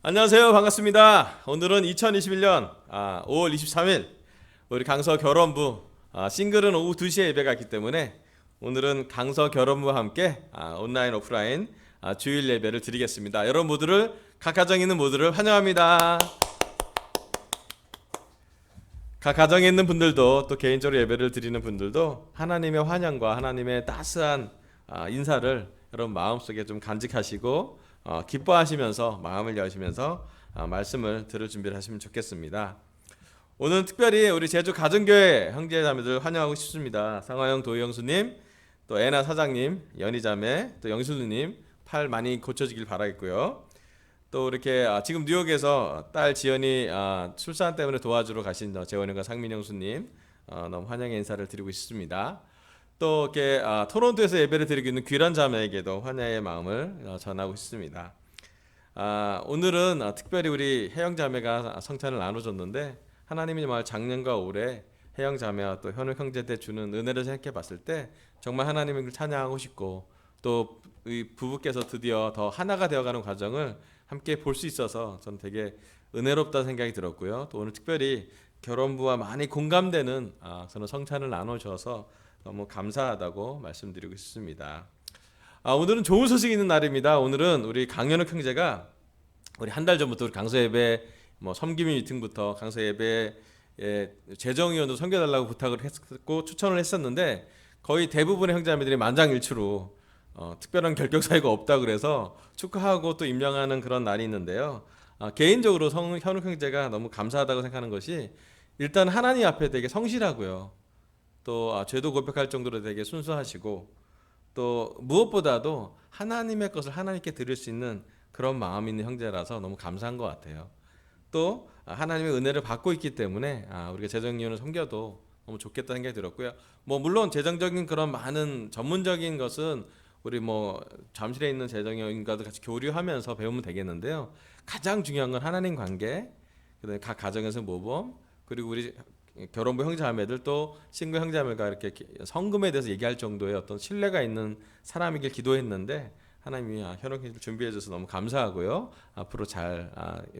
안녕하세요. 반갑습니다. 오늘은 2021년 5월 23일 우리 강서 결혼부 싱글은 오후 2시에 예배가 있기 때문에 오늘은 강서 결혼부와 함께 온라인 오프라인 주일 예배를 드리겠습니다. 여러분 모두를 각 가정에 있는 모두를 환영합니다. 각 가정에 있는 분들도 또 개인적으로 예배를 드리는 분들도 하나님의 환영과 하나님의 따스한 인사를 여러분 마음속에 좀 간직하시고 기뻐하시면서 마음을 여시면서 말씀을 들을 준비를 하시면 좋겠습니다. 오늘 특별히 우리 제주 가정교회 형제자매들 환영하고 싶습니다. 상화영 도희영수님, 또 애나 사장님, 연희자매, 또 영수누님 팔 많이 고쳐지길 바라겠고요. 또 이렇게 지금 뉴욕에서 딸 지연이 출산 때문에 도와주러 가신 재원형과 상민영수님 너무 환영의 인사를 드리고 싶습니다. 또 이렇게 토론토에서 예배를 드리고 있는 귀란 자매에게도 환영의 마음을 전하고 싶습니다. 오늘은 특별히 우리 혜영 자매가 성찬을 나눠줬는데 하나님이 정말 작년과 올해 혜영 자매와 또 현우 형제 때 주는 은혜를 생각해 봤을 때 정말 하나님을 찬양하고 싶고 또 이 부부께서 드디어 더 하나가 되어가는 과정을 함께 볼 수 있어서 저는 되게 은혜롭다 생각이 들었고요. 또 오늘 특별히 결혼부와 많이 공감되는 저는 성찬을 나눠줘서 너무 감사하다고 말씀드리고 싶습니다. 오늘은 좋은 소식이 있는 날입니다. 오늘은 우리 강현욱 형제가 우리 한 달 전부터 우리 강서 예배 섬김 미팅부터 강서 예배 재정위원도 섬겨달라고 부탁을 했고 추천을 했었는데 거의 대부분의 형제자매들이 만장일치로 특별한 결격 사유가 없다 그래서 축하하고 또 임명하는 그런 날이 있는데요. 개인적으로 현욱 형제가 너무 감사하다고 생각하는 것이 일단 하나님 앞에 되게 성실하고요. 또 죄도 고백할 정도로 되게 순수하시고 또 무엇보다도 하나님의 것을 하나님께 드릴 수 있는 그런 마음 있는 형제라서 너무 감사한 것 같아요. 또 하나님의 은혜를 받고 있기 때문에 우리가 재정위원을 섬겨도 너무 좋겠다 생각이 들었고요. 물론 재정적인 그런 많은 전문적인 것은 우리 잠실에 있는 재정위원과도 같이 교류하면서 배우면 되겠는데요. 가장 중요한 건 하나님 관계, 그다음에 각 가정에서 모범, 그리고 우리 결혼부 형제자매들 또 싱글 형제자매가 이렇게 성금에 대해서 얘기할 정도의 어떤 신뢰가 있는 사람이길 기도했는데 하나님이 현혹을 준비해 줘서 너무 감사하고요. 앞으로 잘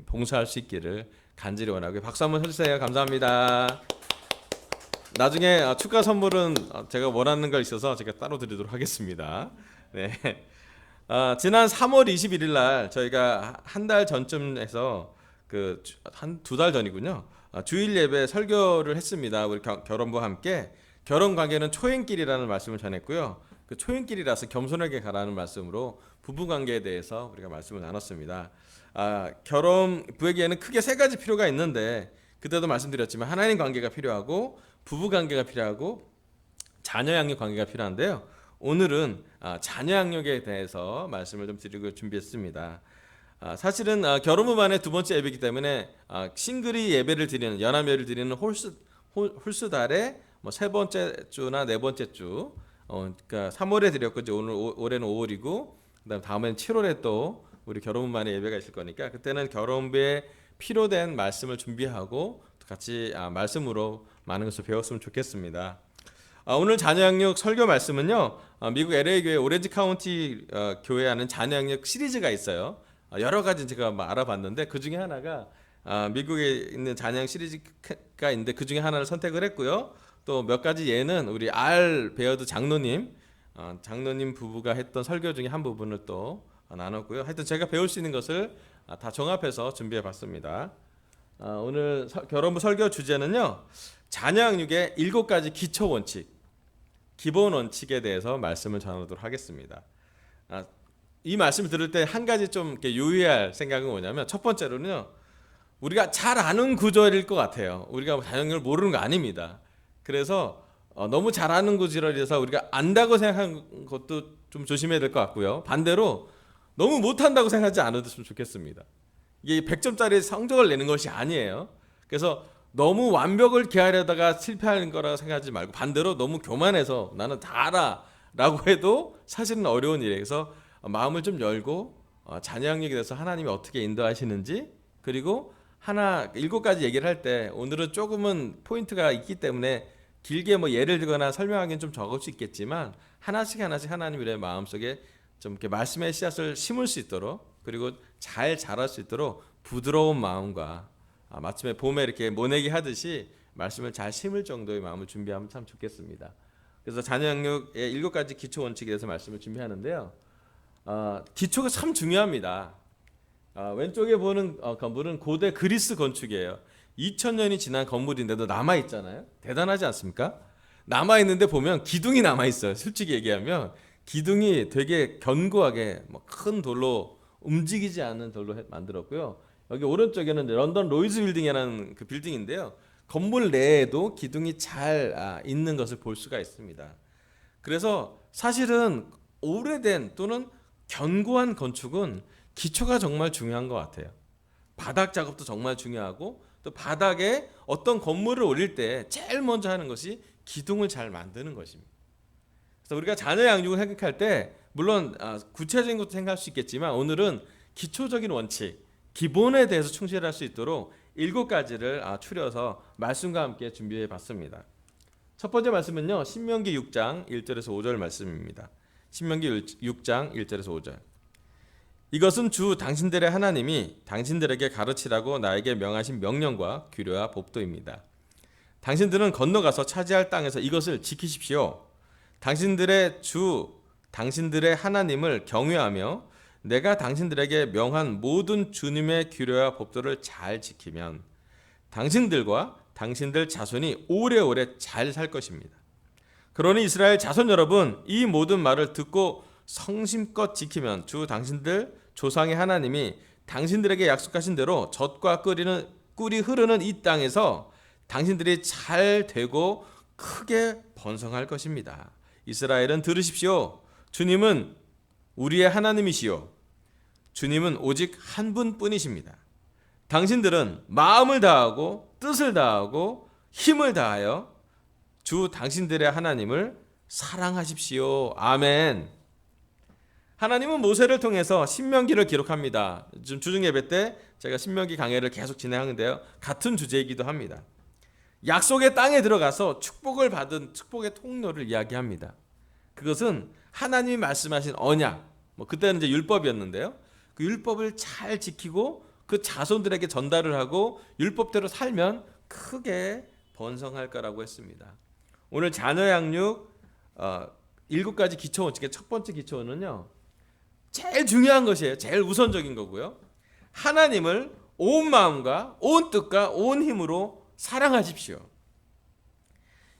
봉사할 수 있기를 간절히 원하고요. 박수 한번 해주세요. 감사합니다. 나중에 축하 선물은 제가 원하는 거 있어서 제가 따로 드리도록 하겠습니다. 네. 지난 3월 21일 날 저희가 한 달 전쯤에서 한 두 달 전이군요. 주일 예배 설교를 했습니다. 우리 결혼부와 함께 결혼 관계는 초행길이라는 말씀을 전했고요. 그 초행길이라서 겸손하게 가라는 말씀으로 부부 관계에 대해서 우리가 말씀을 나눴습니다. 결혼부에게는 크게 세 가지 필요가 있는데 그때도 말씀드렸지만 하나님 관계가 필요하고 부부 관계가 필요하고 자녀 양육 관계가 필요한데요. 오늘은 자녀 양육에 대해서 말씀을 좀 드리고 준비했습니다. 사실은 결혼부만의 두 번째 예배이기 때문에 싱글이 예배를 드리는 연합 예배를 드리는 홀수달의 세 번째 주나 네 번째 주, 그러니까 3월에 드렸고 이제 올해는 5월이고 그다음 다음에는 7월에 또 우리 결혼부만의 예배가 있을 거니까 그때는 결혼부에 필요된 말씀을 준비하고 같이 말씀으로 많은 것을 배웠으면 좋겠습니다. 오늘 자녀 양육 설교 말씀은요. 미국 LA 교회 오렌지 카운티 교회 하는 자녀 양육 시리즈가 있어요. 여러 가지 제가 알아봤는데 그 중에 하나가 미국에 있는 자녀 양육 시리즈가 있는데 그 중에 하나를 선택을 했고요. 또 몇 가지 예는 우리 알 베어드 장로님 부부가 했던 설교 중에 한 부분을 또 나눴고요. 하여튼 제가 배울 수 있는 것을 다 종합해서 준비해봤습니다. 오늘 결혼부 설교 주제는요. 자녀 양육의 7가지 기초 원칙, 기본 원칙에 대해서 말씀을 전하도록 하겠습니다. 이 말씀을 들을 때 한 가지 좀 이렇게 유의할 생각은 뭐냐면 첫 번째로는요. 우리가 잘 아는 구절일 것 같아요. 우리가 자녀 양육을 모르는 거 아닙니다. 그래서 너무 잘 아는 구절이라서 우리가 안다고 생각하는 것도 좀 조심해야 될 것 같고요. 반대로 너무 못한다고 생각하지 않았으면 좋겠습니다. 이게 100점짜리 성적을 내는 것이 아니에요. 그래서 너무 완벽을 기하려다가 실패하는 거라고 생각하지 말고 반대로 너무 교만해서 나는 다 알아 라고 해도 사실은 어려운 일이에요. 그래서 마음을 좀 열고 자녀 양육에 대해서 하나님이 어떻게 인도하시는지 그리고 7가지 얘기를 할 때 오늘은 조금은 포인트가 있기 때문에 길게 예를 들거나 설명하기는 좀 적을 수 있겠지만 하나씩 하나님이 내 마음속에 좀 이렇게 말씀의 씨앗을 심을 수 있도록 그리고 잘 자랄 수 있도록 부드러운 마음과 마침에 봄에 이렇게 모내기 하듯이 말씀을 잘 심을 정도의 마음을 준비하면 참 좋겠습니다. 그래서 자녀 양육의 7가지 기초 원칙에 대해서 말씀을 준비하는데요. 기초가 참 중요합니다. 왼쪽에 보는 건물은 고대 그리스 건축이에요. 2000년이 지난 건물인데도 남아있잖아요. 대단하지 않습니까? 남아있는데 보면 기둥이 남아있어요. 솔직히 얘기하면 기둥이 되게 견고하게 큰 돌로 움직이지 않는 돌로 만들었고요. 여기 오른쪽에는 런던 로이즈 빌딩이라는 그 빌딩인데요. 건물 내에도 기둥이 잘 있는 것을 볼 수가 있습니다. 그래서 사실은 오래된 또는 견고한 건축은 기초가 정말 중요한 것 같아요. 바닥 작업도 정말 중요하고 또 바닥에 어떤 건물을 올릴 때 제일 먼저 하는 것이 기둥을 잘 만드는 것입니다. 그래서 우리가 자녀 양육을 생각할 때 물론 구체적인 것도 생각할 수 있겠지만 오늘은 기초적인 원칙, 기본에 대해서 충실할 수 있도록 7가지를 추려서 말씀과 함께 준비해 봤습니다. 첫 번째 말씀은요. 신명기 6장 1절에서 5절 말씀입니다. 신명기 6장 1절에서 5절. 이것은 주 당신들의 하나님이 당신들에게 가르치라고 나에게 명하신 명령과 규례와 법도입니다. 당신들은 건너가서 차지할 땅에서 이것을 지키십시오. 당신들의 주 당신들의 하나님을 경외하며 내가 당신들에게 명한 모든 주님의 규례와 법도를 잘 지키면 당신들과 당신들 자손이 오래오래 잘 살 것입니다. 그러니 이스라엘 자손 여러분, 이 모든 말을 듣고 성심껏 지키면 주 당신들 조상의 하나님이 당신들에게 약속하신 대로 젖과 꿀이 흐르는 이 땅에서 당신들이 잘 되고 크게 번성할 것입니다. 이스라엘은 들으십시오. 주님은 우리의 하나님이시요 주님은 오직 한 분뿐이십니다. 당신들은 마음을 다하고 뜻을 다하고 힘을 다하여 주 당신들의 하나님을 사랑하십시오. 아멘. 하나님은 모세를 통해서 신명기를 기록합니다. 지금 주중 예배 때 제가 신명기 강해를 계속 진행하는데요. 같은 주제이기도 합니다. 약속의 땅에 들어가서 축복을 받은 축복의 통로를 이야기합니다. 그것은 하나님이 말씀하신 언약, 그때는 이제 율법이었는데요. 그 율법을 잘 지키고 그 자손들에게 전달을 하고 율법대로 살면 크게 번성할 거라고 했습니다. 오늘 자녀 양육 7가지 기초 원칙의 첫 번째 기초는요. 제일 중요한 것이에요. 제일 우선적인 거고요. 하나님을 온 마음과 온 뜻과 온 힘으로 사랑하십시오.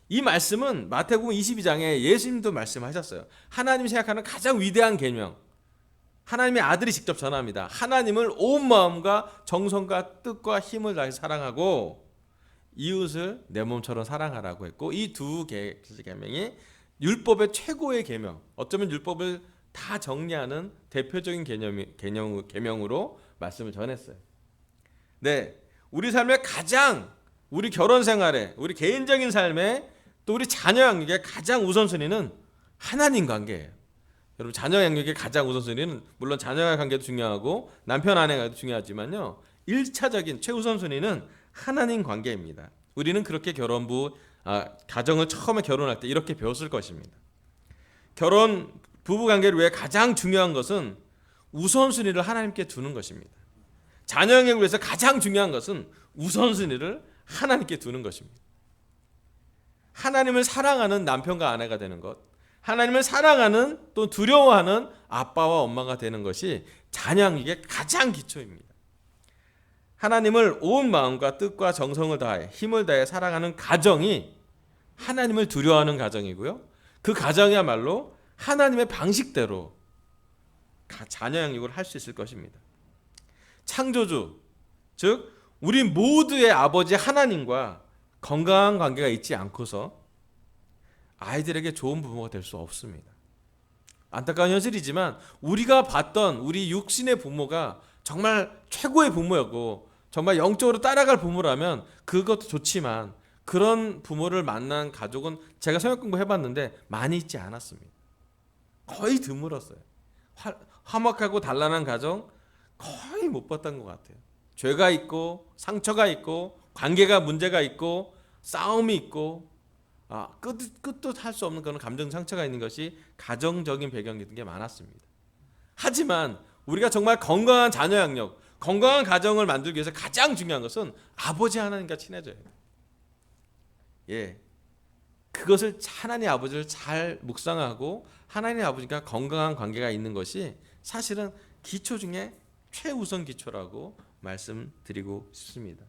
이 말씀은 마태복음 22장에 예수님도 말씀하셨어요. 하나님이 생각하는 가장 위대한 계명, 하나님의 아들이 직접 전합니다. 하나님을 온 마음과 정성과 뜻과 힘을 다해서 사랑하고 이웃을 내 몸처럼 사랑하라고 했고, 이 두 계명이 율법의 최고의 계명, 어쩌면 율법을 다 정리하는 대표적인 계명으로 말씀을 전했어요. 네, 우리 삶의 가장, 우리 결혼 생활에, 우리 개인적인 삶에, 또 우리 자녀 양육의 가장 우선순위는 하나님 관계예요. 여러분, 자녀 양육의 가장 우선순위는 물론 자녀의 관계도 중요하고 남편 아내 관계도 중요하지만요, 1차적인 최우선순위는 하나님 관계입니다. 우리는 그렇게 가정을 처음에 결혼할 때 이렇게 배웠을 것입니다. 부부 관계를 위해 가장 중요한 것은 우선순위를 하나님께 두는 것입니다. 자녀 양육을 위해서 가장 중요한 것은 우선순위를 하나님께 두는 것입니다. 하나님을 사랑하는 남편과 아내가 되는 것, 하나님을 사랑하는 또 두려워하는 아빠와 엄마가 되는 것이 자녀 양육의 가장 기초입니다. 하나님을 온 마음과 뜻과 정성을 다해 힘을 다해 사랑하는 가정이 하나님을 두려워하는 가정이고요. 그 가정이야말로 하나님의 방식대로 자녀 양육을 할 수 있을 것입니다. 창조주, 즉 우리 모두의 아버지 하나님과 건강한 관계가 있지 않고서 아이들에게 좋은 부모가 될 수 없습니다. 안타까운 현실이지만 우리가 봤던 우리 육신의 부모가 정말 최고의 부모였고 정말 영적으로 따라갈 부모라면 그것도 좋지만 그런 부모를 만난 가족은 제가 성역 공부해봤는데 많이 있지 않았습니다. 거의 드물었어요. 화목하고 단란한 가정 거의 못 봤던 것 같아요. 죄가 있고 상처가 있고 관계가 문제가 있고 싸움이 있고 끝도 할 수 없는 그런 감정 상처가 있는 것이 가정적인 배경이 있는 게 많았습니다. 하지만 우리가 정말 건강한 자녀 양육, 건강한 가정을 만들기 위해서 가장 중요한 것은 아버지 하나님과 친해져야 돼요. 예, 그것을 하나님 아버지를 잘 묵상하고 하나님 아버지가 건강한 관계가 있는 것이 사실은 기초 중에 최우선 기초라고 말씀드리고 싶습니다.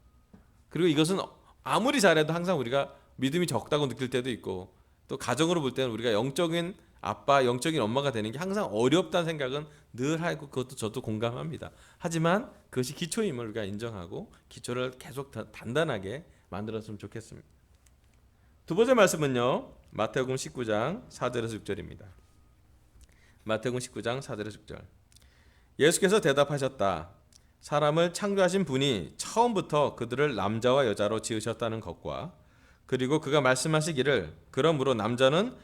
그리고 이것은 아무리 잘해도 항상 우리가 믿음이 적다고 느낄 때도 있고, 또 가정으로 볼 때는 우리가 영적인 아빠, 영적인 엄마가 되는 게 항상 어렵다는 생각은 늘 하고, 그것도 저도 공감합니다. 하지만 그것이 기초임을 우리가 인정하고 기초를 계속 단단하게 만들었으면 좋겠습니다. 두 번째 말씀은요, 마태복음 19장 4절에서 6절입니다. 마태복음 19장 4절에서 6절. 예수께서 대답하셨다. 사람을 창조하신 분이 처음부터 그들을 남자와 여자로 지으셨다는 것과, 그리고 그가 말씀하시기를 그러므로 남자는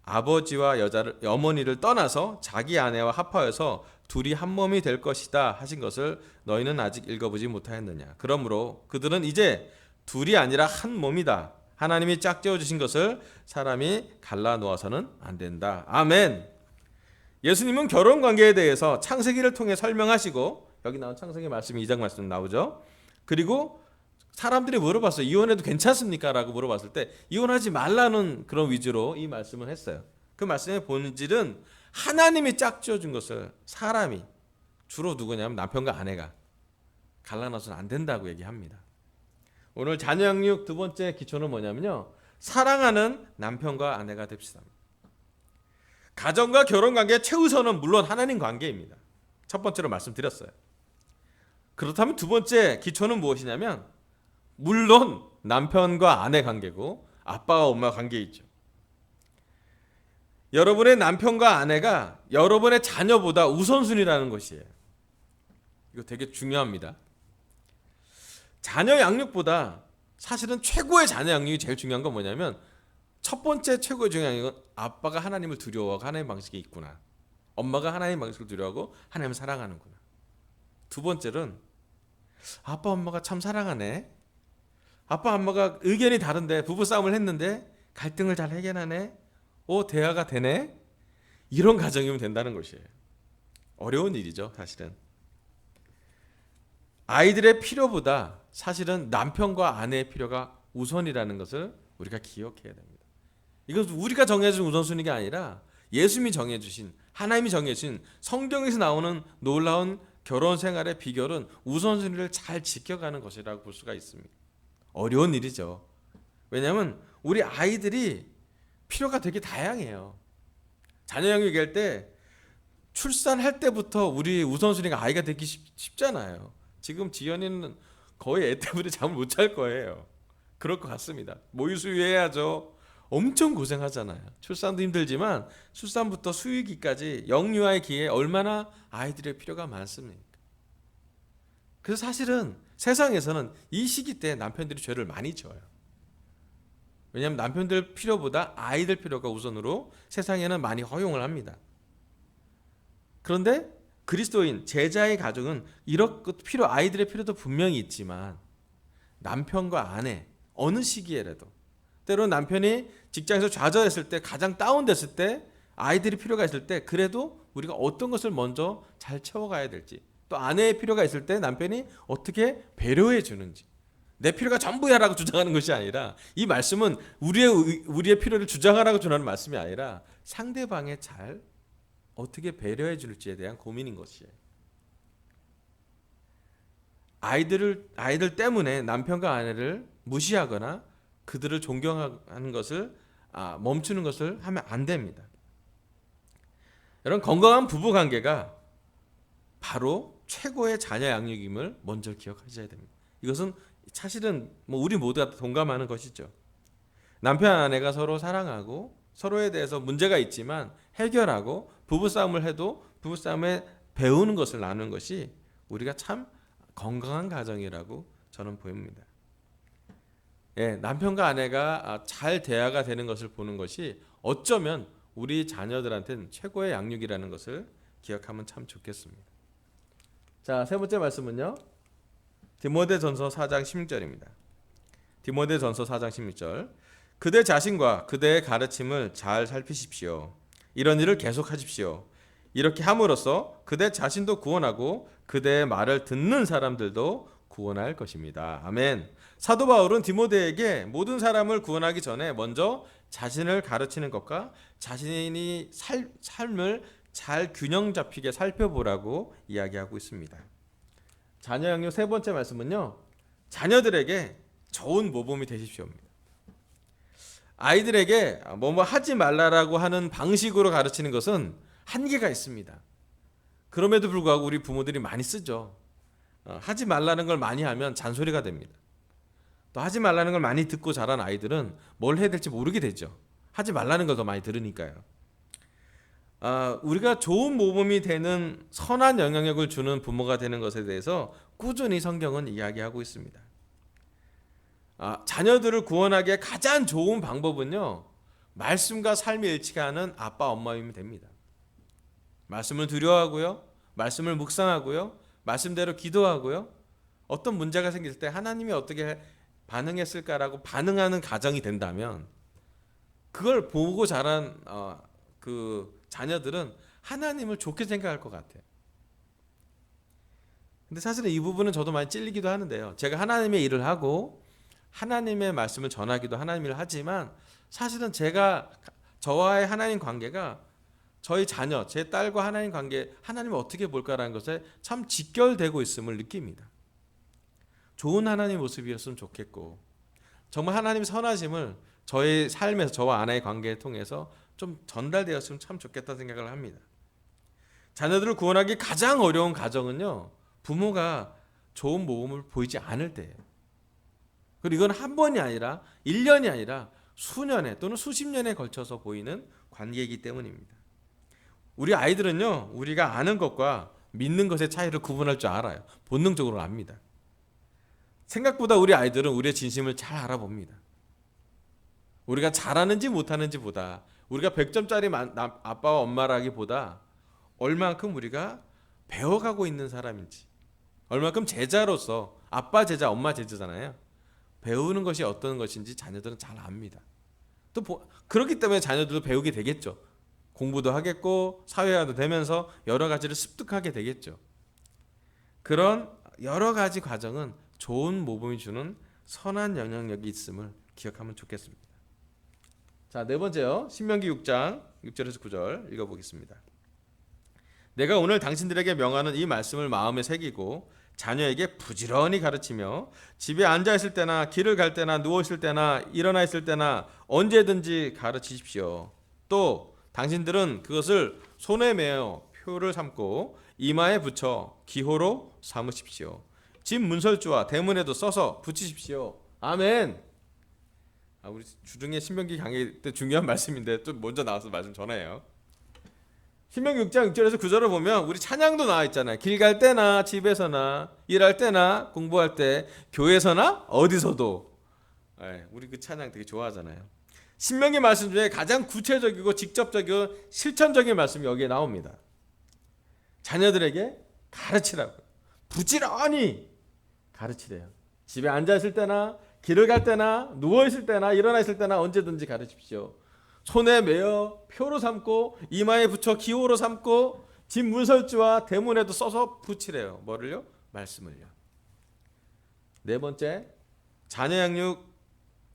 아버지와 어머니를 떠나서 자기 아내와 합하여서 둘이 한 몸이 될 것이다 하신 것을 너희는 아직 읽어보지 못하였느냐. 그러므로 그들은 이제 둘이 아니라 한 몸이다. 하나님이 짝지어 주신 것을 사람이 갈라 놓아서는 안 된다. 아멘. 예수님은 결혼 관계에 대해서 창세기를 통해 설명하시고, 여기 나온 창세기 말씀 2장 말씀 나오죠. 그리고 사람들이 물어봤어요. 이혼해도 괜찮습니까? 라고 물어봤을 때 이혼하지 말라는 그런 위주로 이 말씀을 했어요. 그 말씀의 본질은 하나님이 짝지어 준 것을 사람이, 주로 누구냐면 남편과 아내가 갈라놔서는 안 된다고 얘기합니다. 오늘 자녀 양육 두 번째 기초는 뭐냐면요, 사랑하는 남편과 아내가 됩시다. 가정과 결혼 관계의 최우선은 물론 하나님 관계입니다. 첫 번째로 말씀드렸어요. 그렇다면 두 번째 기초는 무엇이냐면 물론 남편과 아내 관계고 아빠와 엄마 관계이죠. 여러분의 남편과 아내가 여러분의 자녀보다 우선순위라는 것이에요. 이거 되게 중요합니다. 자녀 양육보다 사실은 최고의 자녀 양육이 제일 중요한 건 뭐냐면, 첫 번째 최고의 중요한 건 아빠가 하나님을 두려워하고 하나님의 방식이 있구나, 엄마가 하나님의 방식을 두려워하고 하나님을 사랑하는구나. 두 번째는 아빠 엄마가 참 사랑하네, 아빠 엄마가 의견이 다른데 부부싸움을 했는데 갈등을 잘 해결하네, 대화가 되네, 이런 가정이면 된다는 것이에요. 어려운 일이죠 사실은. 아이들의 필요보다 사실은 남편과 아내의 필요가 우선이라는 것을 우리가 기억해야 됩니다. 이건 우리가 정해준 우선순위가 아니라 예수님이 정해주신, 하나님이 정해주신 성경에서 나오는 놀라운 결혼 생활의 비결은 우선순위를 잘 지켜가는 것이라고 볼 수가 있습니다. 어려운 일이죠. 왜냐하면 우리 아이들이 필요가 되게 다양해요. 자녀 양육 얘기할 때 출산할 때부터 우리 우선순위가 아이가 되기 쉽잖아요. 지금 지연이는 거의 애 때문에 잠을 못 잘 거예요. 그럴 것 같습니다. 모유 수유해야죠. 엄청 고생하잖아요. 출산도 힘들지만 출산부터 수유기까지 영유아의 기회에 얼마나 아이들의 필요가 많습니까? 그래서 사실은 세상에서는 이 시기 때 남편들이 죄를 많이 져요. 왜냐하면 남편들 필요보다 아이들 필요가 우선으로 세상에는 많이 허용을 합니다. 그런데 그리스도인 제자의 가정은 이런 아이들의 필요도 분명히 있지만 남편과 아내, 어느 시기에라도, 때로는 남편이 직장에서 좌절했을 때, 가장 다운됐을 때, 아이들이 필요가 있을 때, 그래도 우리가 어떤 것을 먼저 잘 채워가야 될지, 또 아내의 필요가 있을 때 남편이 어떻게 배려해 주는지, 내 필요가 전부야라고 주장하는 것이 아니라, 이 말씀은 우리의 필요를 주장하라고 주는 말씀이 아니라 상대방의 잘 어떻게 배려해 줄지에 대한 고민인 것이에요. 아이들 때문에 남편과 아내를 무시하거나 그들을 존경하는 것을 멈추는 것을 하면 안 됩니다. 여러분, 건강한 부부 관계가 바로 최고의 자녀 양육임을 먼저 기억하셔야 됩니다. 이것은 사실은 우리 모두가 동감하는 것이죠. 남편 아내가 서로 사랑하고 서로에 대해서 문제가 있지만 해결하고 부부싸움을 해도 부부싸움에 배우는 것을 나누는 것이 우리가 참 건강한 가정이라고 저는 보입니다. 남편과 아내가 잘 대화가 되는 것을 보는 것이 어쩌면 우리 자녀들한테는 최고의 양육이라는 것을 기억하면 참 좋겠습니다. 자, 세 번째 말씀은요, 디모데전서 4장 16절입니다. 디모데전서 4장 16절. 그대 자신과 그대의 가르침을 잘 살피십시오. 이런 일을 계속하십시오. 이렇게 함으로써 그대 자신도 구원하고 그대의 말을 듣는 사람들도 구원할 것입니다. 아멘. 사도 바울은 디모데에게 모든 사람을 구원하기 전에 먼저 자신을 가르치는 것과 자신이 삶을 잘 균형 잡히게 살펴보라고 이야기하고 있습니다. 자녀 양육 세 번째 말씀은요, 자녀들에게 좋은 모범이 되십시오입니다. 아이들에게 뭐 하지 말라라고 하는 방식으로 가르치는 것은 한계가 있습니다. 그럼에도 불구하고 우리 부모들이 많이 쓰죠. 하지 말라는 걸 많이 하면 잔소리가 됩니다. 또 하지 말라는 걸 많이 듣고 자란 아이들은 뭘 해야 될지 모르게 되죠. 하지 말라는 걸 더 많이 들으니까요. 우리가 좋은 모범이 되는 선한 영향력을 주는 부모가 되는 것에 대해서 꾸준히 성경은 이야기하고 있습니다. 자녀들을 구원하기에 가장 좋은 방법은요, 말씀과 삶이 일치하는 아빠 엄마이면 됩니다. 말씀을 두려워하고요, 말씀을 묵상하고요, 말씀대로 기도하고요, 어떤 문제가 생길 때 하나님이 어떻게 반응했을까라고 반응하는 가정이 된다면 그걸 보고 자란 그 자녀들은 하나님을 좋게 생각할 것 같아요. 근데 사실은 이 부분은 저도 많이 찔리기도 하는데요. 제가 하나님의 일을 하고 하나님의 말씀을 전하기도 하나님 일을 하지만 사실은 저와의 하나님 관계가 저희 자녀, 제 딸과 하나님 관계, 하나님을 어떻게 볼까라는 것에 참 직결되고 있음을 느낍니다. 좋은 하나님 모습이었으면 좋겠고 정말 하나님의 선하심을 저의 삶에서 저와 아내의 관계를 통해서 좀 전달되었으면 참 좋겠다는 생각을 합니다. 자녀들을 구원하기 가장 어려운 가정은요, 부모가 좋은 모범을 보이지 않을 때예요. 그리고 이건 한 번이 아니라 1년이 아니라 수년에 또는 수십 년에 걸쳐서 보이는 관계이기 때문입니다. 우리 아이들은요, 우리가 아는 것과 믿는 것의 차이를 구분할 줄 알아요. 본능적으로 압니다. 생각보다 우리 아이들은 우리의 진심을 잘 알아봅니다. 우리가 잘하는지 못하는지보다 우리가 100점짜리 아빠와 엄마라기보다 얼만큼 우리가 배워가고 있는 사람인지, 얼만큼 제자로서 아빠 제자, 엄마 제자잖아요. 배우는 것이 어떤 것인지 자녀들은 잘 압니다. 또 그렇기 때문에 자녀들도 배우게 되겠죠. 공부도 하겠고 사회화도 되면서 여러 가지를 습득하게 되겠죠. 그런 여러 가지 과정은 좋은 모범이 주는 선한 영향력이 있음을 기억하면 좋겠습니다. 자, 네 번째요. 신명기 6장 6절에서 9절 읽어보겠습니다. 내가 오늘 당신들에게 명하는 이 말씀을 마음에 새기고 자녀에게 부지런히 가르치며 집에 앉아 있을 때나 길을 갈 때나 누워 있을 때나 일어나 있을 때나 언제든지 가르치십시오. 또 당신들은 그것을 손에 메어 표를 삼고 이마에 붙여 기호로 삼으십시오. 집 문설주와 대문에도 써서 붙이십시오. 아멘. 우리 주중에 신명기 강의 때 중요한 말씀인데 또 먼저 나와서 말씀 전해요. 신명기 6장 6절에서 9절을 보면 우리 찬양도 나와 있잖아요. 길 갈 때나 집에서나 일할 때나 공부할 때 교회에서나 어디서도. 우리 그 찬양 되게 좋아하잖아요. 신명기 말씀 중에 가장 구체적이고 직접적이고 실천적인 말씀이 여기에 나옵니다. 자녀들에게 가르치라고, 부지런히 가르치래요. 집에 앉아 있을 때나 길을 갈 때나 누워 있을 때나 일어나 있을 때나 언제든지 가르치십시오. 손에 메어 표로 삼고 이마에 붙여 기호로 삼고 집 문설주와 대문에도 써서 붙이래요. 뭐를요? 말씀을요. 네 번째, 자녀 양육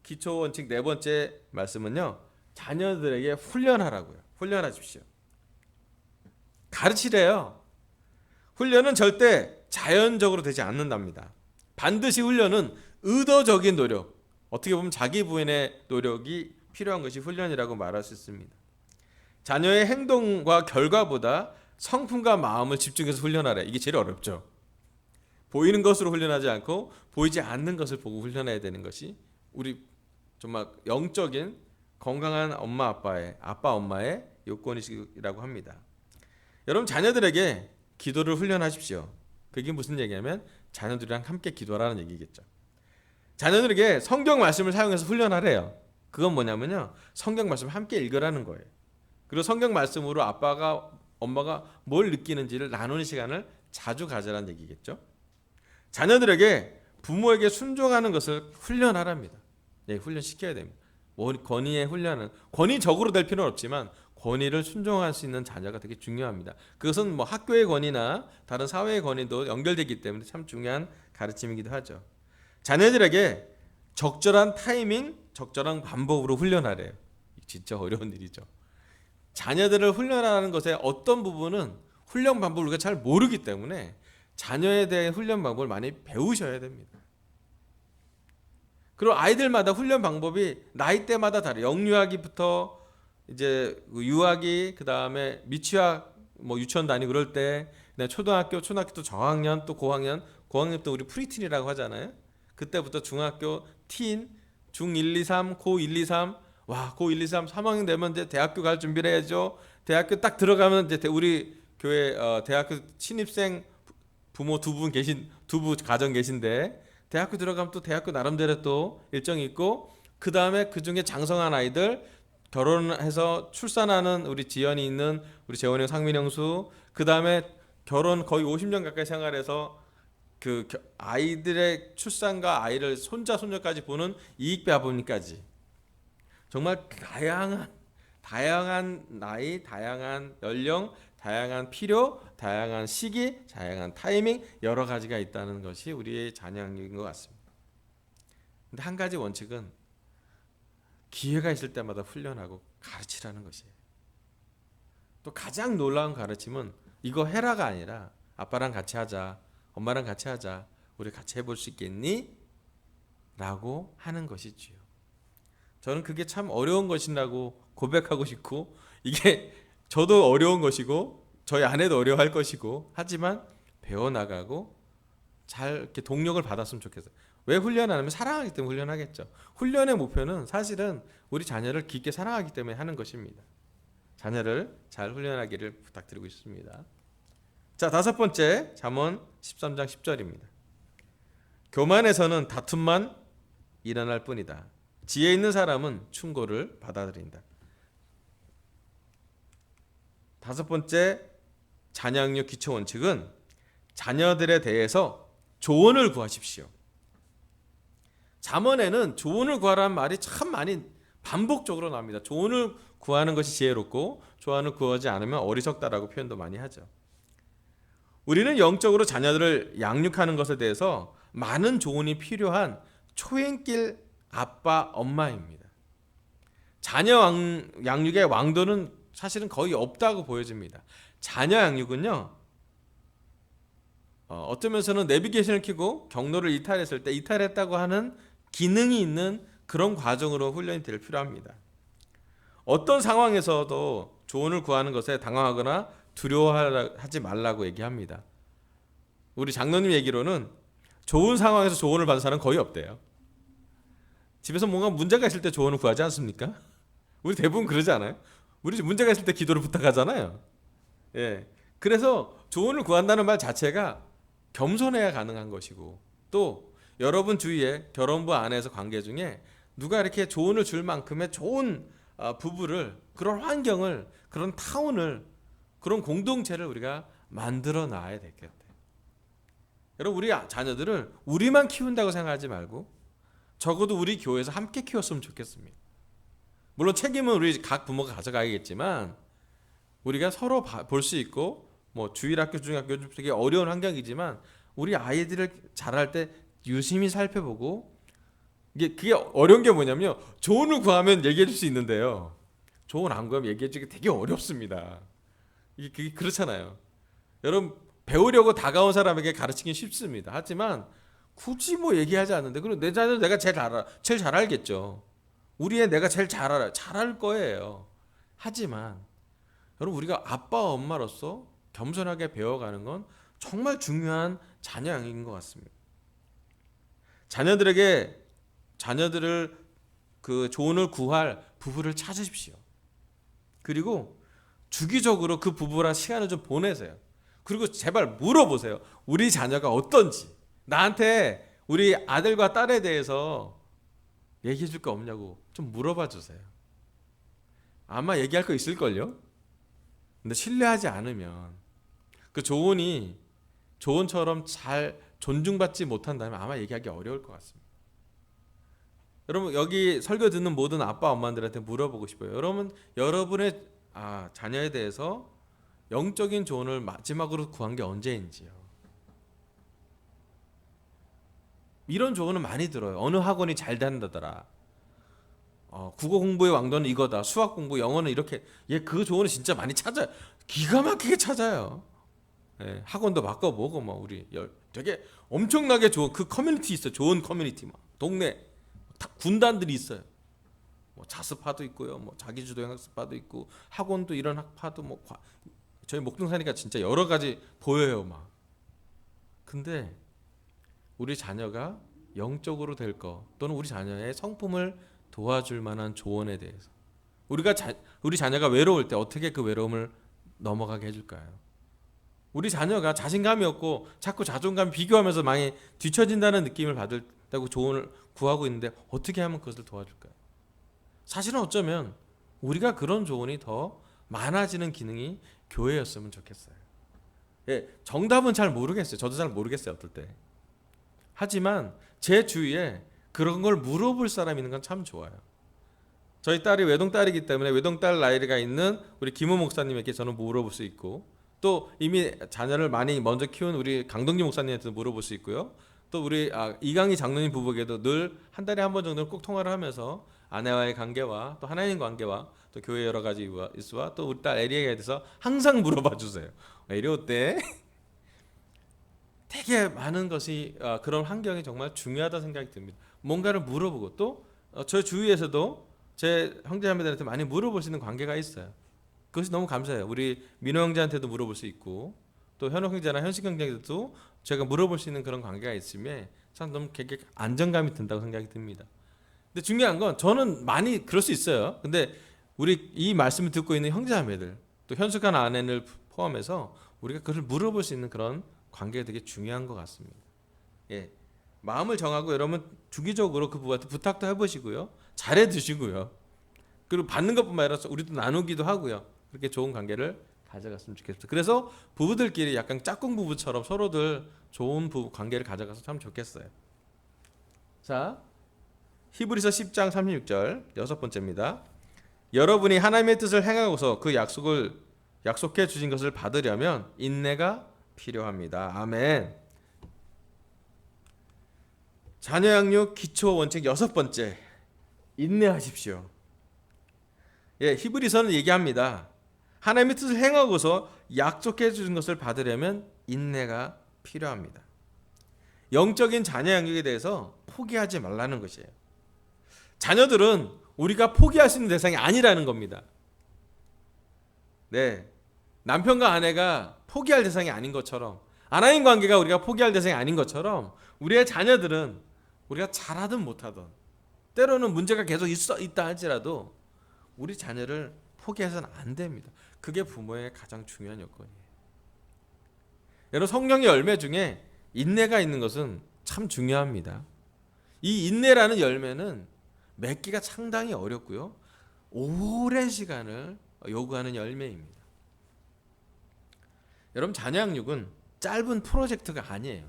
기초 원칙 네 번째 말씀은요, 자녀들에게 훈련하라고요. 훈련하십시오. 가르치래요. 훈련은 절대 자연적으로 되지 않는답니다. 반드시 훈련은 의도적인 노력, 어떻게 보면 자기 부인의 노력이 필요한 것이 훈련이라고 말할 수 있습니다. 자녀의 행동과 결과보다 성품과 마음을 집중해서 훈련하래. 이게 제일 어렵죠. 보이는 것으로 훈련하지 않고 보이지 않는 것을 보고 훈련해야 되는 것이 우리 정말 영적인 건강한 아빠 엄마의 요건이라고 합니다. 여러분, 자녀들에게 기도를 훈련하십시오. 그게 무슨 얘기냐면 자녀들이랑 함께 기도하라는 얘기겠죠. 자녀들에게 성경 말씀을 사용해서 훈련하래요. 그건 뭐냐면요, 성경 말씀을 함께 읽으라는 거예요. 그리고 성경 말씀으로 아빠가 엄마가 뭘 느끼는지를 나누는 시간을 자주 가져라는 얘기겠죠. 자녀들에게 부모에게 순종하는 것을 훈련하랍니다. 네, 훈련시켜야 됩니다. 권위의 훈련은 권위적으로 될 필요는 없지만 권위를 순종할 수 있는 자녀가 되게 중요합니다. 그것은 뭐 학교의 권위나 다른 사회의 권위도 연결되기 때문에 참 중요한 가르침이기도 하죠. 자녀들에게 적절한 타이밍, 적절한 방법으로 훈련하래요. 진짜 어려운 일이죠. 자녀들을 훈련하는 것에 어떤 부분은 훈련 방법을 우리가 잘 모르기 때문에 자녀에 대한 훈련 방법을 많이 배우셔야 됩니다. 그리고 아이들마다 훈련 방법이 나이대마다 달라요. 영유아기부터 이제 유아기, 그 다음에 미취학, 뭐 유치원 다니고 그럴 때, 그다음에 초등학교 또 저학년, 또 고학년 또 우리 프리틴이라고 하잖아요. 그때부터 중학교, 틴, 중 1, 2, 3, 고 1, 2, 3, 와, 고 1, 2, 3, 3학년 되면 이제 대학교 갈 준비를 해야죠. 대학교 딱 들어가면 이제 우리 교회 대학교 신입생 부모 두 부 가정 계신데, 대학교 들어가면 또 대학교 나름대로 또 일정이 있고, 그 다음에 그 중에 장성한 아이들, 결혼해서 출산하는 우리 지연이 있는 우리 재원이 형, 상민 형수, 그 다음에 결혼 거의 50년 가까이 생활해서 그 아이들의 출산과 아이를 손자 손녀까지 보는 이익배 아버님까지, 정말 다양한 나이, 다양한 연령, 다양한 필요, 다양한 시기, 다양한 타이밍, 여러 가지가 있다는 것이 우리의 자녀인 것 같습니다. 근데 한 가지 원칙은 기회가 있을 때마다 훈련하고 가르치라는 것이에요. 또 가장 놀라운 가르침은 이거 해라가 아니라 아빠랑 같이 하자, 엄마랑 같이 하자, 우리 같이 해볼 수 있겠니? 라고 하는 것이지요. 저는 그게 참 어려운 것이라고 고백하고 싶고, 이게 저도 어려운 것이고 저희 아내도 어려워할 것이고, 하지만 배워나가고 잘 이렇게 동력을 받았으면 좋겠어요. 왜 훈련하냐면 사랑하기 때문에 훈련하겠죠. 훈련의 목표는 사실은 우리 자녀를 깊게 사랑하기 때문에 하는 것입니다. 자녀를 잘 훈련하기를 부탁드리고 있습니다. 자, 다섯 번째, 잠언 13장 10절입니다. 교만에서는 다툼만 일어날 뿐이다. 지혜 있는 사람은 충고를 받아들인다. 다섯 번째 자녀 기초 원칙은 자녀들에 대해서 조언을 구하십시오. 잠언에는 조언을 구하라는 말이 참 많이 반복적으로 나옵니다. 조언을 구하는 것이 지혜롭고 조언을 구하지 않으면 어리석다라고 표현도 많이 하죠. 우리는 영적으로 자녀들을 양육하는 것에 대해서 많은 조언이 필요한 초행길 아빠, 엄마입니다. 자녀 양육의 왕도는 사실은 거의 없다고 보여집니다. 자녀 양육은요, 어떤 면에서는 내비게이션을 켜고 경로를 이탈했을 때 이탈했다고 하는 기능이 있는 그런 과정으로 훈련이 될 필요합니다. 어떤 상황에서도 조언을 구하는 것에 당황하거나 두려워하지 말라고 얘기합니다. 우리 장로님 얘기로는 좋은 상황에서 조언을 받은 사람은 거의 없대요. 집에서 뭔가 문제가 있을 때 조언을 구하지 않습니까? 우리 대부분 그러지 않아요? 우리 문제가 있을 때 기도를 부탁하잖아요. 예. 그래서 조언을 구한다는 말 자체가 겸손해야 가능한 것이고, 또 여러분 주위에 결혼부 안에서 관계 중에 누가 이렇게 조언을 줄 만큼의 좋은 부부를, 그런 환경을, 그런 타운을, 그런 공동체를 우리가 만들어 놔야 되겠다. 여러분, 우리 자녀들을 우리만 키운다고 생각하지 말고 적어도 우리 교회에서 함께 키웠으면 좋겠습니다. 물론 책임은 우리 각 부모가 가져가야겠지만 우리가 서로 볼 수 있고, 뭐 주일학교, 중학교 되게 어려운 환경이지만 우리 아이들을 자랄 때 유심히 살펴보고, 그게 어려운 게 뭐냐면요, 조언을 구하면 얘기해 줄 수 있는데요, 조언 안 구하면 얘기해 주기 되게 어렵습니다. 그게 그렇잖아요. 여러분, 배우려고 다가온 사람에게 가르치기 쉽습니다. 하지만 굳이 뭐 얘기하지 않는데, 그리고 내 자녀는 내가 제일 잘 알겠죠. 우리 애 내가 제일 잘 알아요. 잘할 거예요. 하지만 여러분, 우리가 아빠 엄마로서 겸손하게 배워가는 건 정말 중요한 자녀 양육인 것 같습니다. 자녀들을 그 조언을 구할 부부를 찾으십시오. 그리고 주기적으로 그 부부랑 시간을 좀 보내세요. 그리고 제발 물어보세요. 우리 자녀가 어떤지. 나한테 우리 아들과 딸에 대해서 얘기해 줄 거 없냐고 좀 물어봐 주세요. 아마 얘기할 거 있을걸요? 근데 신뢰하지 않으면 그 조언이 조언처럼 잘 존중받지 못한다면 아마 얘기하기 어려울 것 같습니다. 여러분, 여기 설교 듣는 모든 아빠 엄마들한테 물어보고 싶어요. 여러분의 자녀에 대해서 영적인 조언을 마지막으로 구한 게 언제인지요. 이런 조언은 많이 들어요. 어느 학원이 잘 된다더라. 국어 공부의 왕도는 이거다. 수학 공부, 영어는 이렇게. 그 조언을 진짜 많이 찾아요. 기가 막히게 찾아요. 학원도 바꿔보고 우리 되게 엄청나게 좋은 그 커뮤니티 있어요. 좋은 커뮤니티 동네 다 군단들이 있어요. 자습파도 있고요. 자기주도 학습파도 있고 학원도 이런 학파도 저희 목동 사니까 진짜 여러 가지 보여요. 근데 우리 자녀가 영적으로 될 거 또는 우리 자녀의 성품을 도와줄 만한 조언에 대해서 우리 자녀가 외로울 때 어떻게 그 외로움을 넘어가게 해줄까요? 우리 자녀가 자신감이 없고 자꾸 자존감 비교하면서 많이 뒤처진다는 느낌을 받을다고 조언을 구하고 있는데 어떻게 하면 그것을 도와줄까요? 사실은 어쩌면 우리가 그런 조언이 더 많아지는 기능이 교회였으면 좋겠어요. 정답은 잘 모르겠어요. 저도 잘 모르겠어요. 어떨 때. 하지만 제 주위에 그런 걸 물어볼 사람 있는 건 참 좋아요. 저희 딸이 외동딸이기 때문에 외동딸 나이가 있는 우리 김호 목사님에게 저는 물어볼 수 있고 또 이미 자녀를 많이 먼저 키운 우리 강동진 목사님한테도 물어볼 수 있고요. 또 우리 이강희 장로님 부부에게도 늘 한 달에 한 번 정도는 꼭 통화를 하면서 아내와의 관계와 또 하나님 관계와 또 교회 여러 가지 이슈와 또 우리 딸 에리에게 대해서 항상 물어봐 주세요. 에리 어때? 되게 많은 것이 그런 환경이 정말 중요하다 생각이 듭니다. 뭔가를 물어보고 또 저 주위에서도 제 형제자매들한테 많이 물어볼 수 있는 관계가 있어요. 그것이 너무 감사해요. 우리 민호 형제한테도 물어볼 수 있고 또 현옥 형제나 현식 형제한테도 제가 물어볼 수 있는 그런 관계가 있으면 참 너무 되게 안정감이 든다고 생각이 듭니다. 근데 중요한 건 저는 많이 그럴 수 있어요. 근데 우리 이 말씀을 듣고 있는 형제자매들 또 현숙한 아내를 포함해서 우리가 그걸 물어볼 수 있는 그런 관계가 되게 중요한 것 같습니다. 마음을 정하고 여러분 주기적으로 그 부부한테 부탁도 해보시고요. 잘해 드시고요. 그리고 받는 것뿐만 아니라 우리도 나누기도 하고요. 그렇게 좋은 관계를 가져갔으면 좋겠어요. 그래서 부부들끼리 약간 짝꿍 부부처럼 서로들 좋은 부부 관계를 가져가서 참 좋겠어요. 자, 히브리서 10장 36절 여섯 번째입니다. 여러분이 하나님의 뜻을 행하고서 그 약속을 약속해 주신 것을 받으려면 인내가 필요합니다. 아멘. 자녀 양육 기초 원칙 여섯 번째, 인내하십시오. 히브리서는 얘기합니다. 하나님의 뜻을 행하고서 약속해 주신 것을 받으려면 인내가 필요합니다. 영적인 자녀 양육에 대해서 포기하지 말라는 것이에요. 자녀들은 우리가 포기할 수 있는 대상이 아니라는 겁니다. 남편과 아내가 포기할 대상이 아닌 것처럼 하나님 관계가 우리가 포기할 대상이 아닌 것처럼 우리의 자녀들은 우리가 잘하든 못하든 때로는 문제가 계속 있다 할지라도 우리 자녀를 포기해서는 안 됩니다. 그게 부모의 가장 중요한 요건이에요. 여러분 성령의 열매 중에 인내가 있는 것은 참 중요합니다. 이 인내라는 열매는 맺기가 상당히 어렵고요. 오랜 시간을 요구하는 열매입니다. 여러분 자녀 양육은 짧은 프로젝트가 아니에요.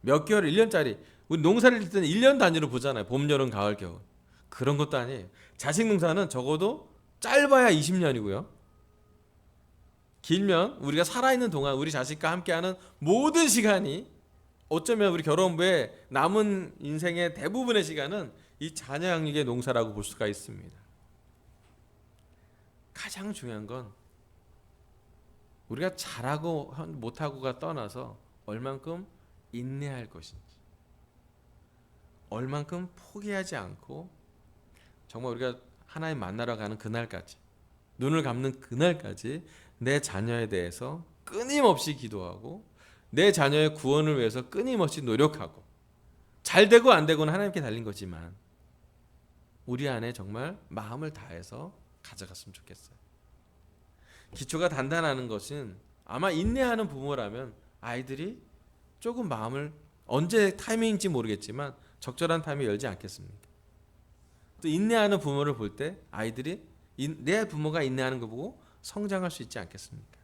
몇 개월, 1년짜리 우리 농사를 질 때는 1년 단위로 보잖아요. 봄, 여름, 가을, 겨울. 그런 것도 아니에요. 자식 농사는 적어도 짧아야 20년이고요. 길면 우리가 살아있는 동안 우리 자식과 함께하는 모든 시간이 어쩌면 우리 결혼 후에 남은 인생의 대부분의 시간은 이 자녀 양육의 농사라고 볼 수가 있습니다. 가장 중요한 건 우리가 잘하고 못하고가 떠나서 얼만큼 인내할 것인지, 얼만큼 포기하지 않고 정말 우리가 하나님 만나러 가는 그날까지, 눈을 감는 그날까지 내 자녀에 대해서 끊임없이 기도하고 내 자녀의 구원을 위해서 끊임없이 노력하고, 잘 되고 안 되고는 하나님께 달린 거지만 우리 안에 정말 마음을 다해서 가져갔으면 좋겠어요. 기초가 단단하는 것은 아마 인내하는 부모라면 아이들이 조금 마음을 언제 타이밍인지 모르겠지만 적절한 타이밍에 열지 않겠습니까? 또 인내하는 부모를 볼 때 아이들이 내 부모가 인내하는 거 보고 성장할 수 있지 않겠습니까?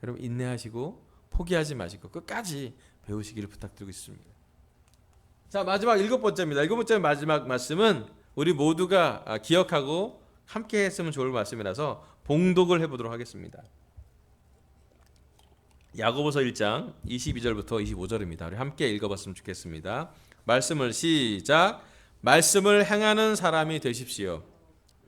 여러분 인내하시고 포기하지 마시고 끝까지 배우시기를 부탁드리고 있습니다. 자, 마지막 일곱 번째입니다. 일곱 번째 마지막 말씀은 우리 모두가 기억하고 함께 했으면 좋을 말씀이라서 봉독을 해보도록 하겠습니다. 야고보서 1장 22절부터 25절입니다. 우리 함께 읽어봤으면 좋겠습니다. 말씀을 시작. 말씀을 행하는 사람이 되십시오.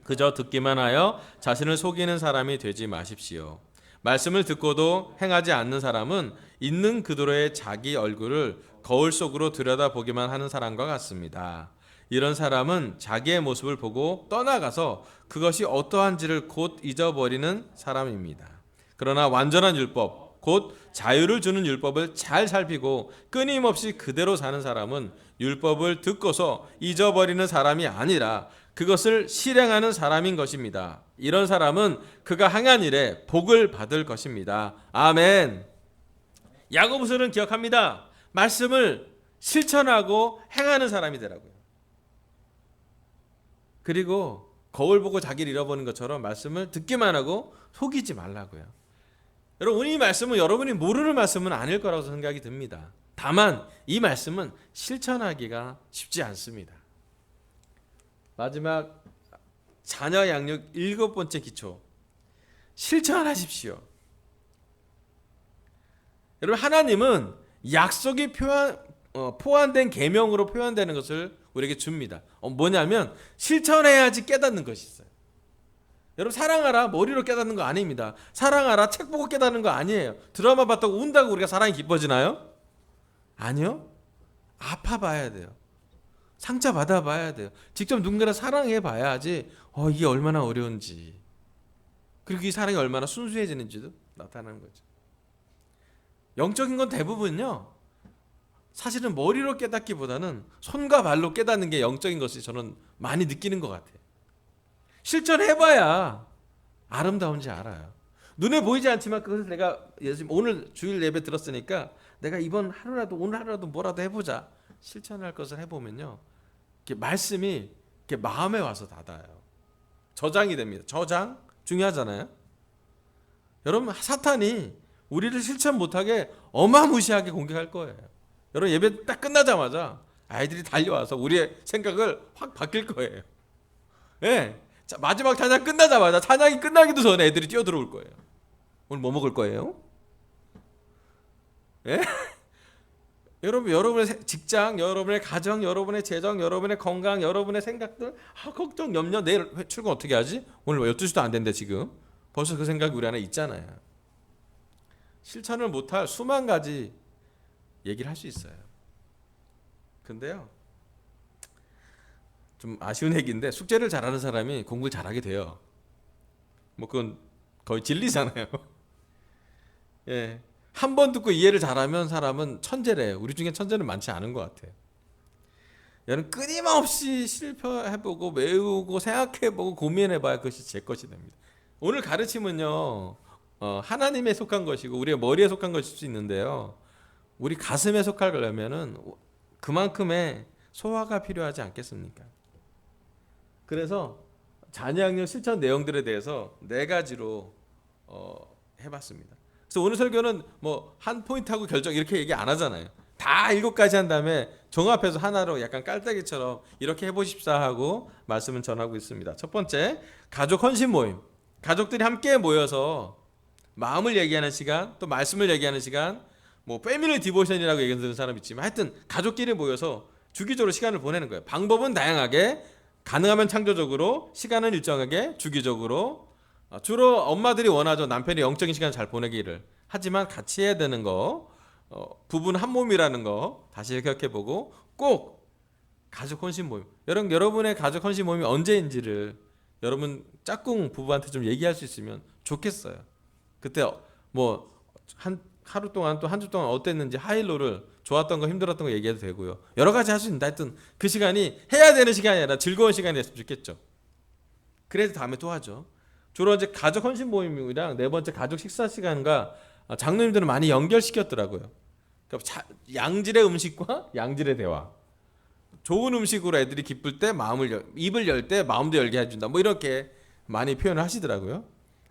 그저 듣기만 하여 자신을 속이는 사람이 되지 마십시오. 말씀을 듣고도 행하지 않는 사람은 있는 그대로의 자기 얼굴을 거울 속으로 들여다보기만 하는 사람과 같습니다. 이런 사람은 자기의 모습을 보고 떠나가서 그것이 어떠한지를 곧 잊어버리는 사람입니다. 그러나 완전한 율법, 곧 자유를 주는 율법을 잘 살피고 끊임없이 그대로 사는 사람은 율법을 듣고서 잊어버리는 사람이 아니라 그것을 실행하는 사람인 것입니다. 이런 사람은 그가 행한 일에 복을 받을 것입니다. 아멘. 야고보서는 기억합니다. 말씀을 실천하고 행하는 사람이 되라고요. 그리고 거울 보고 자기를 잃어버리는 것처럼 말씀을 듣기만 하고 속이지 말라고요. 여러분, 이 말씀은 여러분이 모르는 말씀은 아닐 거라고 생각이 듭니다. 다만 이 말씀은 실천하기가 쉽지 않습니다. 마지막 자녀 양육 7번째 기초, 실천하십시오. 여러분, 하나님은 약속이 포함된 계명으로 표현되는 것을 우리에게 줍니다. 뭐냐면 실천해야지 깨닫는 것이 있어요. 여러분, 사랑하라 머리로 깨닫는 거 아닙니다. 사랑하라 책 보고 깨닫는 거 아니에요. 드라마 봤다고 운다고 우리가 사랑이 기뻐지나요? 아니요. 아파봐야 돼요. 상처 받아봐야 돼요. 직접 누군가를 사랑해 봐야지 이게 얼마나 어려운지, 그리고 이 사랑이 얼마나 순수해지는지도 나타나는 거죠. 영적인 건 대부분요, 사실은 머리로 깨닫기보다는 손과 발로 깨닫는 게 영적인 것이 저는 많이 느끼는 것 같아요. 실천해봐야 아름다운지 알아요. 눈에 보이지 않지만 그것을 내가 오늘 주일 예배 들었으니까 내가 이번 하루라도, 오늘 하루라도 뭐라도 해보자, 실천할 것을 해보면요, 이렇게 말씀이 이렇게 마음에 와서 닿아요. 저장이 됩니다. 저장 중요하잖아요. 여러분, 사탄이 우리를 실천 못하게 어마무시하게 공격할 거예요. 여러분, 예배 딱 끝나자마자 아이들이 달려와서 우리의 생각을 확 바뀔 거예요. 네. 자, 마지막 찬양 끝나자마자, 찬양이 끝나기도 전에 애들이 뛰어들어올 거예요. 오늘 뭐 먹을 거예요? 예? 여러분, 여러분의 직장, 여러분의 가정, 여러분의 재정, 여러분의 건강, 여러분의 생각들, 걱정, 염려, 내일 출근 어떻게 하지? 오늘 12시도 안 된대 지금. 벌써 그 생각이 우리 안에 있잖아요. 실천을 못할 수만 가지 얘기를 할 수 있어요. 근데요, 좀 아쉬운 얘기인데, 숙제를 잘하는 사람이 공부를 잘하게 돼요. 뭐 그건 거의 진리잖아요. 예, 한 번 듣고 이해를 잘하면 사람은 천재래요. 우리 중에 천재는 많지 않은 것 같아요. 여러분, 끊임없이 실패해보고 외우고 생각해보고 고민해봐야 그것이 제 것이 됩니다. 오늘 가르침은요, 하나님에 속한 것이고 우리의 머리에 속한 것일 수 있는데요, 우리 가슴에 속하려면은 그만큼의 소화가 필요하지 않겠습니까? 그래서 자녀학력 실천 내용들에 대해서 4가지로 해봤습니다. 그래서 오늘 설교는 뭐 한 포인트하고 결정 이렇게 얘기 안 하잖아요. 다 7가지 한 다음에 종합해서 하나로 약간 깔때기처럼 이렇게 해보십사 하고 말씀을 전하고 있습니다. 첫 번째, 가족 헌신 모임. 가족들이 함께 모여서 마음을 얘기하는 시간, 또 말씀을 얘기하는 시간, 뭐 패밀리 디보션이라고 얘기하는 사람 있지만 하여튼 가족끼리 모여서 주기적으로 시간을 보내는 거예요. 방법은 다양하게, 가능하면 창조적으로, 시간은 일정하게, 주기적으로. 주로 엄마들이 원하죠. 남편이 영적인 시간 잘 보내기를. 하지만 같이 해야 되는 거, 부부는 한 몸이라는 거 다시 생각해보고, 꼭 가족 헌신 모임. 여러분의 가족 헌신 모임이 언제인지를 여러분 짝꿍 부부한테 좀 얘기할 수 있으면 좋겠어요. 그때 뭐 하루 동안 또 한 주 동안 어땠는지 하이로를, 좋았던 거 힘들었던 거 얘기해도 되고요. 여러 가지 할 수 있는데 하여튼 그 시간이 해야 되는 시간이 아니라 즐거운 시간이 됐으면 좋겠죠. 그래서 다음에 또 하죠. 주로 이제 가족 헌신 모임이랑 4번째 가족 식사 시간과 장로님들은 많이 연결시켰더라고요. 그러니까 양질의 음식과 양질의 대화. 좋은 음식으로 애들이 기쁠 때 입을 열 때 마음도 열게 해준다. 뭐 이렇게 많이 표현을 하시더라고요.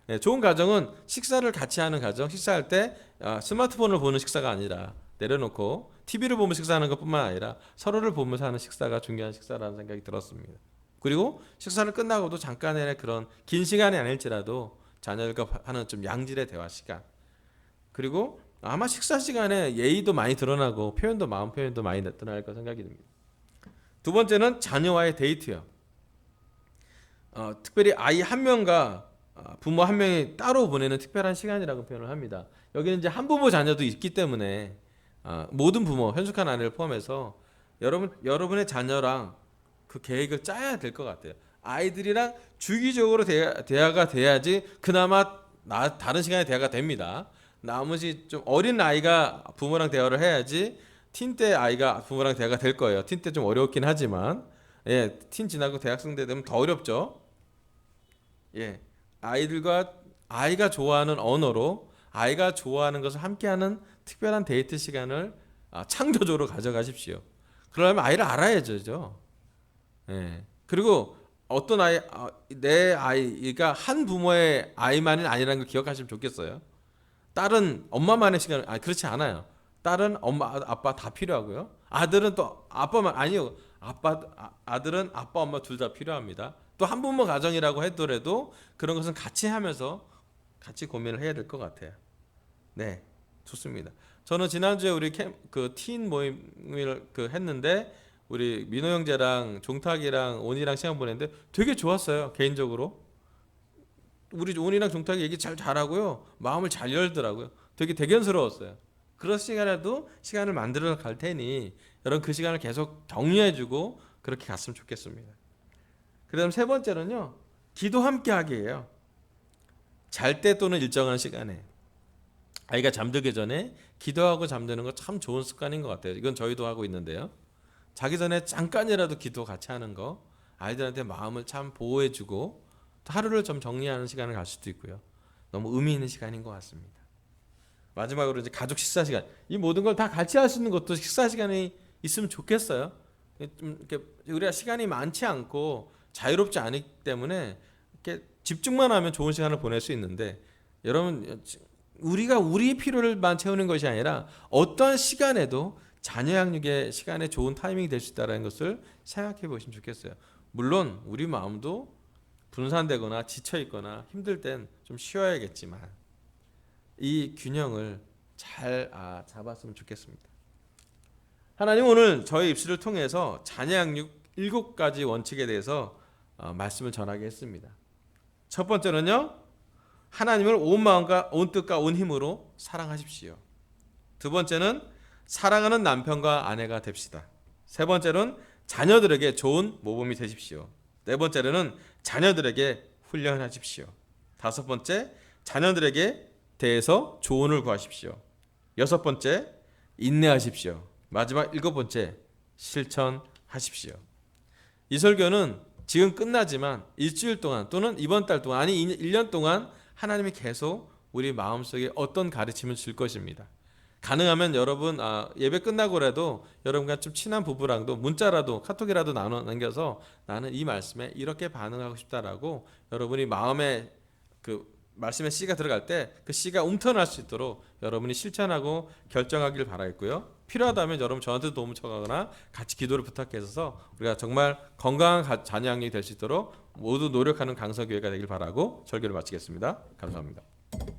네, 좋은 가정은 식사를 같이 하는 가정, 식사할 때 스마트폰을 보는 식사가 아니라 내려놓고 TV를 보면서 식사하는 것뿐만 아니라 서로를 보면서 하는 식사가 중요한 식사라는 생각이 들었습니다. 그리고 식사를 끝나고도 잠깐의 그런 긴 시간이 아닐지라도 자녀들과 하는 좀 양질의 대화 시간. 그리고 아마 식사 시간에 예의도 많이 드러나고 표현도 마음 표현도 많이 나타날 거 생각이 듭니다. 두 번째는 자녀와의 데이트요. 특별히 아이 한 명과 부모 한 명이 따로 보내는 특별한 시간이라고 표현을 합니다. 여기는 이제 한부모 자녀도 있기 때문에 모든 부모, 현숙한 아내를 포함해서 여러분의 자녀랑 그 계획을 짜야 될 것 같아요. 아이들이랑 주기적으로 대화가 돼야지 그나마 다른 시간에 대화가 됩니다. 나머지 좀 어린 아이가 부모랑 대화를 해야지 틴 때 아이가 부모랑 대화가 될 거예요. 틴 때 좀 어렵긴 하지만 예, 틴 지나고 대학생 때 되면 더 어렵죠. 예, 아이들과 아이가 좋아하는 언어로 아이가 좋아하는 것을 함께하는 특별한 데이트 시간을 창조적으로 가져가십시오. 그러려면 아이를 알아야죠. 예. 그리고 어떤 내 아이가 한 부모의 아이만은 아니라는 걸 기억하시면 좋겠어요. 딸은 엄마만의 시간, 그렇지 않아요. 딸은 엄마, 아빠 다 필요하고요. 아들은 또 아빠만, 아니요. 아들은 아빠, 엄마 둘 다 필요합니다. 또 한부모 가정이라고 하더라도 그런 것은 같이 하면서 같이 고민을 해야 될 것 같아요. 네, 좋습니다. 저는 지난주에 우리 틴 모임을 했는데 우리 민호 형제랑 종탁이랑 온이랑 시간 보냈는데 되게 좋았어요. 개인적으로 우리 온이랑 종탁이 얘기 잘하고요, 마음을 잘 열더라고요. 되게 대견스러웠어요. 그런 시간에도 시간을 만들어 갈 테니 여러분 그 시간을 계속 격려해주고 그렇게 갔으면 좋겠습니다. 그다음 세 번째는요, 기도 함께 하기예요. 잘 때 또는 일정한 시간에 아이가 잠들기 전에 기도하고 잠드는 거 참 좋은 습관인 것 같아요. 이건 저희도 하고 있는데요. 자기 전에 잠깐이라도 기도 같이 하는 거 아이들한테 마음을 참 보호해주고 하루를 좀 정리하는 시간을 갈 수도 있고요. 너무 의미 있는 시간인 것 같습니다. 마지막으로 이제 가족 식사 시간, 이 모든 걸 다 같이 할 수 있는 것도 식사 시간이 있으면 좋겠어요. 좀 이렇게 우리가 시간이 많지 않고 자유롭지 않기 때문에 이렇게 집중만 하면 좋은 시간을 보낼 수 있는데, 여러분 우리가 우리 필요를만 채우는 것이 아니라 어떠한 시간에도 자녀 양육의 시간에 좋은 타이밍이 될 수 있다는 것을 생각해 보시면 좋겠어요. 물론 우리 마음도 분산되거나 지쳐 있거나 힘들 땐 좀 쉬어야겠지만 이 균형을 잘 잡았으면 좋겠습니다. 하나님 오늘 저희 입술을 통해서 자녀 양육 7가지 원칙에 대해서 말씀을 전하게 했습니다. 첫 번째는요, 하나님을 온 마음과 온 뜻과 온 힘으로 사랑하십시오. 두 번째는 사랑하는 남편과 아내가 됩시다. 세 번째는 자녀들에게 좋은 모범이 되십시오. 네 번째는 자녀들에게 훈련하십시오. 다섯 번째, 자녀들에게 대해서 조언을 구하십시오. 여섯 번째, 인내하십시오. 마지막 일곱 번째, 실천하십시오. 이 설교는 지금 끝나지만 일주일 동안 또는 이번 달 동안, 아니 1년 동안 하나님이 계속 우리 마음속에 어떤 가르침을 줄 것입니다. 가능하면 여러분 예배 끝나고라도 여러분과 좀 친한 부부랑도 문자라도 카톡이라도 남겨서 나는 이 말씀에 이렇게 반응하고 싶다라고 여러분이 마음에 그 말씀의 씨가 들어갈 때 그 씨가 움터날 수 있도록 여러분이 실천하고 결정하길 바라겠고요. 필요하다면 여러분 저한테 도움을 청하거나 같이 기도를 부탁해서 우리가 정말 건강한 자녀 양육이 될 수 있도록 모두 노력하는 강서교회가 되길 바라고 설교를 마치겠습니다. 감사합니다.